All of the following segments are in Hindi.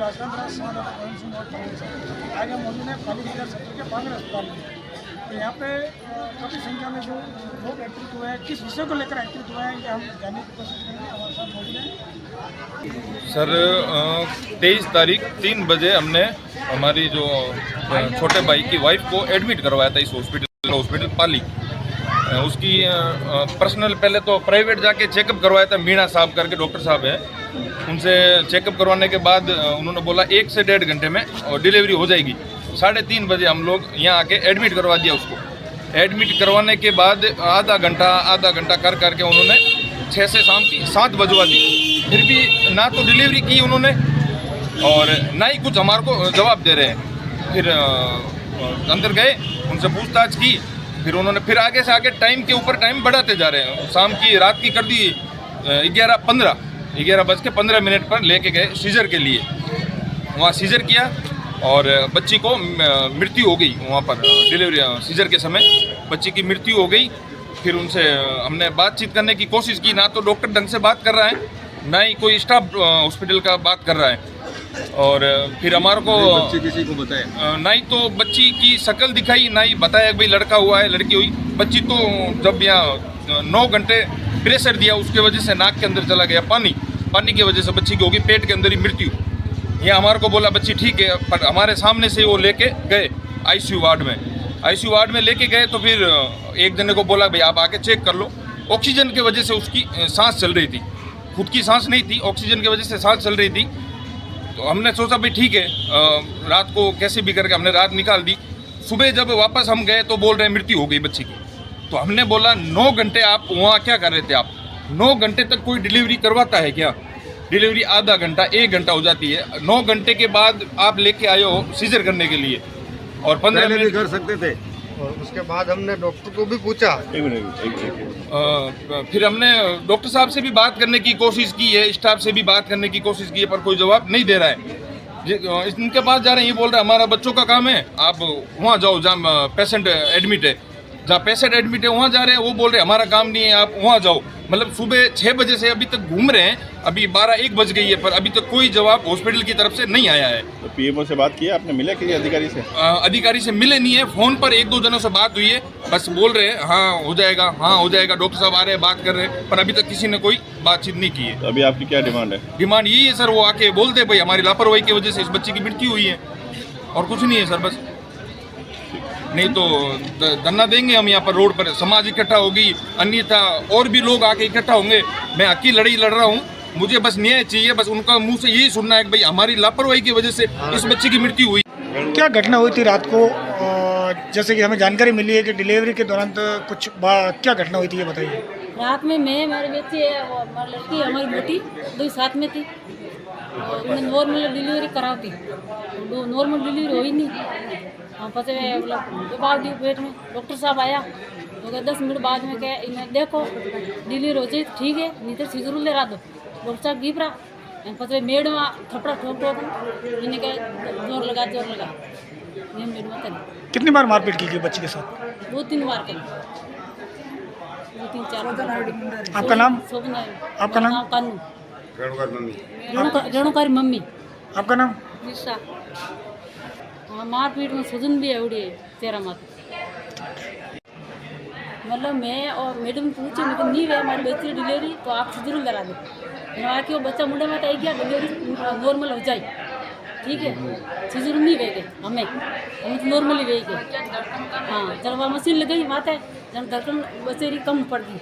राजस्थान आज हम मौजूद हैं पाली जिला सत्र के बांगड़ अस्पताल में। तो यहाँ पे काफ़ी संख्या में जो लोग एकत्रित हुए हैं, किस विषय को लेकर एकत्रित हुए हैं ये हम जानने की कोशिश करेंगे। हमारे साथ मौजूद हैं सर 23 तारीख 3 बजे हमने हमारी जो छोटे भाई की वाइफ को एडमिट करवाया था इस हॉस्पिटल पाली। उसकी पर्सनल पहले तो प्राइवेट जाके चेकअप करवाया था, मीणा साहब करके डॉक्टर साहब हैं, उनसे चेकअप करवाने के बाद उन्होंने बोला 1 से 1.5 घंटे में और डिलीवरी हो जाएगी। 3:30 बजे हम लोग यहाँ आके एडमिट करवा दिया उसको। एडमिट करवाने के बाद आधा घंटा कर करके उन्होंने 6 से शाम की 7 बजवा दी। फिर भी ना तो डिलीवरी की उन्होंने और ना ही कुछ हमारे को जवाब दे रहे हैं। फिर अंदर गए, उनसे पूछताछ की, फिर उन्होंने फिर आगे से आगे टाइम के ऊपर टाइम बढ़ाते जा रहे हैं। शाम की रात की कर दी 11:15 पर लेके गए सीजर के लिए। वहाँ सीजर किया और बच्ची को मृत्यु हो गई। वहाँ पर डिलीवरी सीजर के समय बच्ची की मृत्यु हो गई। फिर उनसे हमने बातचीत करने की कोशिश की, ना तो डॉक्टर ढंग से बात कर रहा है, ना ही कोई स्टाफ हॉस्पिटल का बात कर रहा है। और फिर हमारे को बच्ची किसी को बताया ना ही तो बच्ची की शक्ल दिखाई, ना ही बताया भाई लड़का हुआ है लड़की हुई। बच्ची तो जब यहाँ 9 घंटे प्रेशर दिया उसके वजह से नाक के अंदर चला गया पानी की वजह से बच्ची की होगी पेट के अंदर ही मृत्यु। यहाँ हमारे को बोला बच्ची ठीक है, पर हमारे सामने से वो लेके गए आईसीयू वार्ड में लेके गए। तो फिर एक जने को बोला भाई आप आके चेक कर लो। ऑक्सीजन की वजह से उसकी सांस चल रही थी, खुद की सांस नहीं थी, ऑक्सीजन की वजह से सांस चल रही थी। तो हमने सोचा भाई ठीक है, रात को कैसे भी करके हमने रात निकाल दी। सुबह जब वापस हम गए तो बोल रहे हैं मृत्यु हो गई बच्ची की। तो हमने बोला 9 घंटे आप वहाँ क्या कर रहे थे? आप 9 घंटे तक कोई डिलीवरी करवाता है क्या? डिलीवरी आधा घंटा 1 घंटा हो जाती है। 9 घंटे के बाद आप लेके आए हो सीजर करने के लिए और 15 मिनट कर सकते थे। और उसके बाद हमने डॉक्टर को भी पूछा। फिर हमने डॉक्टर साहब से भी बात करने की कोशिश की है, स्टाफ से भी बात करने की कोशिश की है, पर कोई जवाब नहीं दे रहा है। इनके पास जा रहे हैं, ये बोल रहे हैं हमारा बच्चों का काम है, आप वहाँ जाओ जहाँ पेशेंट एडमिट है। जहाँ पेशेंट एडमिट है वहाँ जा रहे हैं, वो बोल रहे हैं हमारा काम नहीं है, आप वहाँ जाओ। मतलब सुबह 6 बजे से अभी तक घूम रहे हैं, अभी 12-1 बज गई है, पर अभी तक कोई जवाब हॉस्पिटल की तरफ से नहीं आया है। तो पीएमओ से बात की आपने, मिले किसी अधिकारी से? अधिकारी से मिले नहीं है, फ़ोन पर 1-2 जनों से बात हुई है, बस बोल रहे हैं हाँ हो जाएगा, डॉक्टर साहब आ रहे हैं, बात कर रहे हैं, पर अभी तक किसी ने कोई बातचीत नहीं की है। तो अभी आपकी क्या डिमांड है? डिमांड यही है सर, वो आके बोल दे भाई हमारी लापरवाही की वजह से इस बच्चे की मृत्यु हुई है, और कुछ नहीं है सर। बस नहीं तो धरना देंगे हम यहाँ पर रोड पर, समाज इकट्ठा होगी, अन्यथा और भी लोग आके इकट्ठा होंगे। मैं अकेली लड़ाई लड़ रहा हूँ, मुझे बस न्याय चाहिए। बस उनका मुंह से यही सुनना है कि भाई हमारी लापरवाही की वजह से इस बच्चे की मृत्यु हुई। क्या घटना हुई थी रात को? जैसे कि हमें जानकारी मिली है कि डिलीवरी के दौरान तो कुछ क्या घटना हुई थी ये बताइए। रात में मैं मेरे बच्चे और लड़की हमारी बेटी 2 साथ में थी। उन्हें नॉर्मल डिलीवरी कराती, नॉर्मल डिलीवरी हुई नहीं। हाँ पचे दबा दी पेट में। डॉक्टर साहब आया तो 10 मिनट बाद में क्या इन्हें देखो डिलीवरी हो जाए ठीक है, नहीं तो सीजर ले रहा दो। डॉक्टर साहब गिपरा पचे मेड में थपड़ा ठोक इन्हें क्या जोर लगा ये मेड में करी। कितनी बार मारपीट की गई बच्ची के साथ? 2-3 बार करी, 2-3-4। आपका नाम? शोभना। आपका नाम? कानू। रेणुकारी मम्मी। आपका नाम? निशा। हाँ मारपीट में सुजन भी है उड़ी चेहरा मत। मतलब मैं और मैडम पूछे मैं नहीं है हमारी बच्ची डिलीवरी तो आप जरूर करा दो। मैंने कि वो बच्चा मुंडे में आई गया डिलीवरी नॉर्मल हो जाए ठीक है, सीजर नहीं वे गए हम तो नॉर्मली वे गए। हाँ चल वहाँ मशीन लगी माते जन धड़कन बचेरी कम पड़ गई,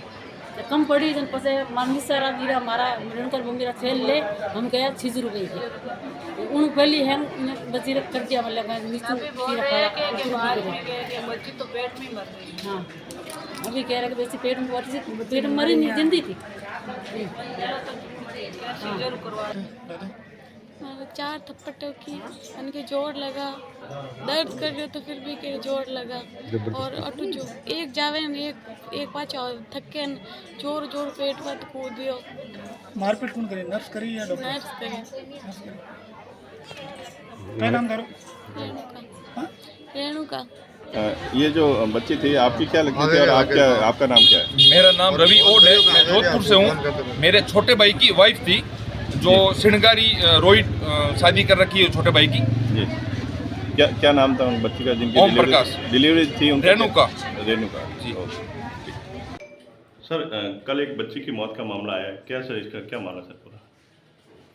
कम पड़ी जन पसे मान सारा गिरा हमारा रेणुकर मम्मी खेल ले हम गया 6 रुपये के उन पहली है बच्ची कर दिया। मतलब बच्ची तो पेट में मर गई। हाँ अभी कह रहे कि बच्ची पेट में मरी नहीं जिंदी थी। हाँ 4 थप्पड़ टोकी, उनके जोर लगा, दर्द कर रहे तो फिर भी के जोर लगा। और अटू जो एक जावे एक पाछा थके जोर पेट में कूद दियो। मारपीट कौन करे? नर्स करी या डॉक्टर? नर्स करे। क्या नाम करो? रेणुका। ये जो बच्ची थी आपकी क्या लगती थी और आपका नाम क्या है? मेरा नाम रवि ओड है, मैं जोधपुर से हूँ। मेरे छोटे भाई की वाइफ थी जो श्रृंगारी रोहित शादी कर रखी है छोटे भाई की। जी, क्या नाम था उन बच्ची का जिनकी ओम प्रकाश। डिलीवरी थी? रेणुका जी। सर कल एक बच्ची की मौत का मामला आया है, क्या सर इसका क्या मामला सर पूरा?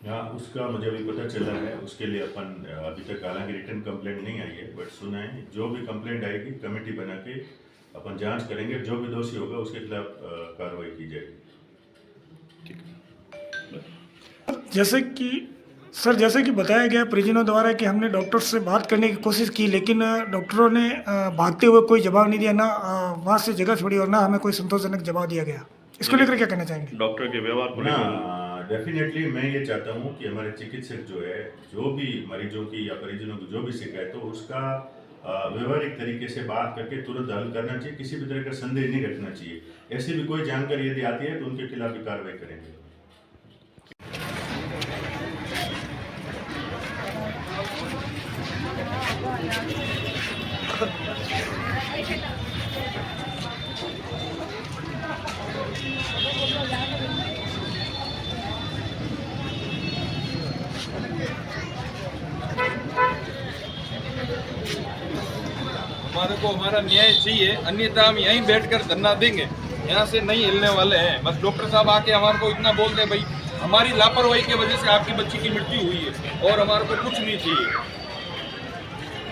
हाँ, उसका मुझे अभी पता चला है। उसके लिए अपन अभी तक हालांकि रिटर्न कंप्लेंट नहीं आई है, बट सुना है जो भी कंप्लेंट आएगी कमेटी बना के अपन जांच करेंगे, जो भी दोषी होगा उसके खिलाफ कार्रवाई की जाएगी। जैसे कि बताया गया परिजनों द्वारा कि हमने डॉक्टर से बात करने की कोशिश की, लेकिन डॉक्टरों ने भागते हुए कोई जवाब नहीं दिया, ना वहाँ से जगह छोड़ी और ना हमें कोई संतोषजनक जवाब दिया गया। इसको लेकर क्या कहना चाहेंगे? डॉक्टर के व्यवहार को ना डेफिनेटली मैं ये चाहता हूँ कि हमारे चिकित्सक जो है, जो भी मरीजों की या परिजनों की जो भी शिकायत हो, उसका व्यवहारिक तरीके से बात करके तुरंत हल करना चाहिए। किसी भी तरह का संदेह नहीं रखना चाहिए। ऐसी भी कोई जानकारी यदि आती है तो उनके खिलाफ भी कार्रवाई करेंगे। हमारे को हमारा न्याय चाहिए, अन्यथा हम यहीं बैठकर धरना देंगे, यहाँ से नहीं हिलने वाले हैं। बस डॉक्टर साहब आके हमारे को इतना बोल दें भाई हमारी लापरवाही की वजह से आपकी बच्ची की मृत्यु हुई है और हमारे को कुछ नहीं चाहिए।